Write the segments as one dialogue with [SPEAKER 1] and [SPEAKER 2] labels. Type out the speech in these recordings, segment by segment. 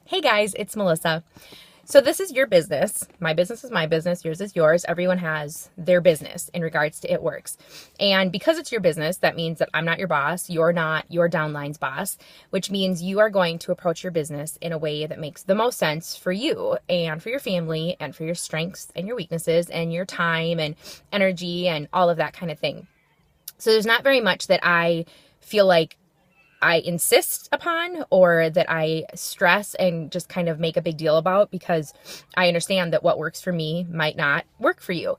[SPEAKER 1] Hey guys, it's Melissa. So this is your business. My business is my business. Yours is yours. Everyone has their business in regards to It Works. And because it's your business, that means that I'm not your boss. You're not your downline's boss, which means you are going to approach your business in a way that makes the most sense for you and for your family and for your strengths and your weaknesses and your time and energy and all of that kind of thing. So there's not very much that I feel like I insist upon or that I stress and just kind of make a big deal about, because I understand that what works for me might not work for you.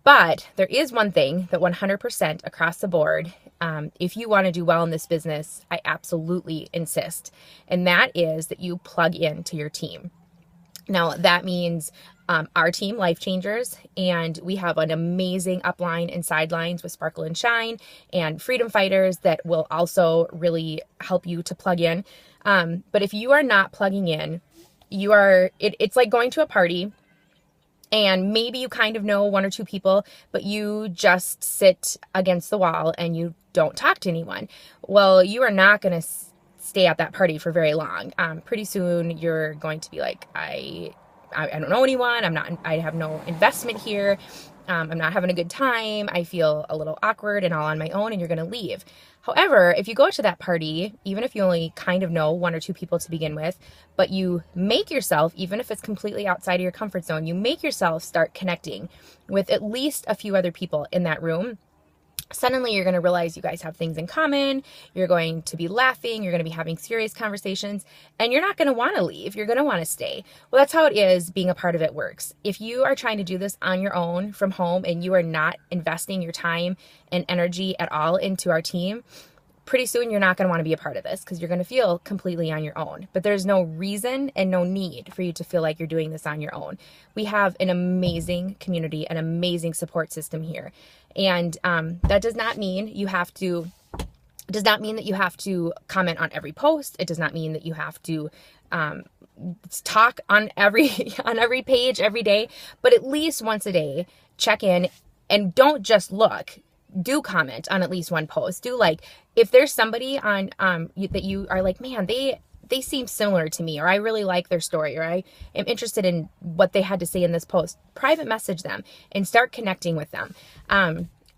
[SPEAKER 1] But there is one thing that 100% across the board, if you want to do well in this business, I absolutely insist. And that is that you plug into your team. Now, that means our team, Life Changers, and we have an amazing upline and sidelines with Sparkle and Shine and Freedom Fighters that will also really help you to plug in. But if you are not plugging in, it's like going to a party and maybe you kind of know one or two people, but you just sit against the wall and you don't talk to anyone. Well, you are not going to stay at that party for very long. Pretty soon you're going to be like, I don't know anyone. I have no investment here. I'm not having a good time. I feel a little awkward and all on my own, and you're going to leave. However, if you go to that party, even if you only kind of know one or two people to begin with, but you make yourself, even if it's completely outside of your comfort zone, you make yourself start connecting with at least a few other people in that room. Suddenly you're going to realize you guys have things in common. You're going to be laughing. You're going to be having serious conversations, and you're not going to want to leave. You're going to want to stay. Well, that's how it is being a part of It Works. If you are trying to do this on your own from home and you are not investing your time and energy at all into our team, pretty soon you're not going to want to be a part of this because you're going to feel completely on your own. But there's no reason and no need for you to feel like you're doing this on your own. We have an amazing community, an amazing support system here. And that does not mean you have to, it does not mean that you have to comment on every post. It does not mean that you have to talk on every page every day, but at least once a day, check in and don't just look. Do comment on at least one post. Do, like, if there's somebody on that you are like, man, they seem similar to me, or I really like their story, or I am interested in what they had to say in this post, private message them and start connecting with them.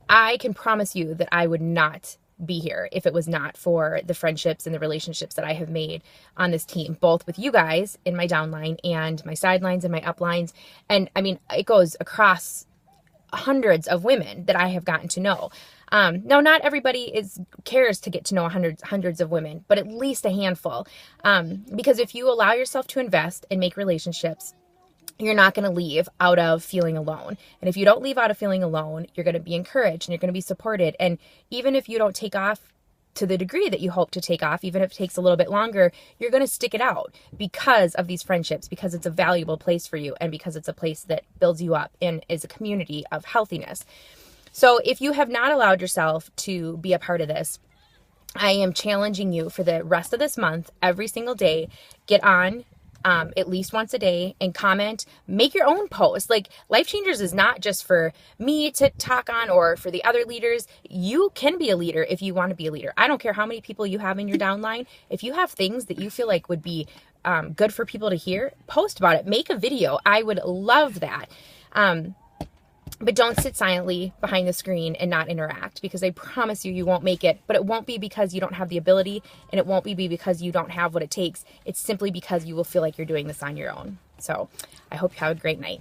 [SPEAKER 1] I can promise you that I would not be here if it was not for the friendships and the relationships that I have made on this team, both with you guys in my downline and my sidelines and my uplines. And I mean, it goes across hundreds of women that I have gotten to know. Now, not everybody cares to get to know hundreds of women, but at least a handful. Because if you allow yourself to invest and make relationships, you're not going to leave out of feeling alone. And if you don't leave out of feeling alone, you're going to be encouraged and you're going to be supported. And even if you don't take off to the degree that you hope to take off, even if it takes a little bit longer, you're going to stick it out because of these friendships, because it's a valuable place for you and because it's a place that builds you up and is a community of healthiness. So if you have not allowed yourself to be a part of this, I am challenging you for the rest of this month, every single day, get on at least once a day and comment, make your own post. Like, Life Changers is not just for me to talk on or for the other leaders. You can be a leader if you want to be a leader. I don't care how many people you have in your downline. If you have things that you feel like would be good for people to hear, post about it, make a video. I would love that. But don't sit silently behind the screen and not interact, because I promise you, you won't make it. But it won't be because you don't have the ability, and it won't be because you don't have what it takes. It's simply because you will feel like you're doing this on your own. So I hope you have a great night.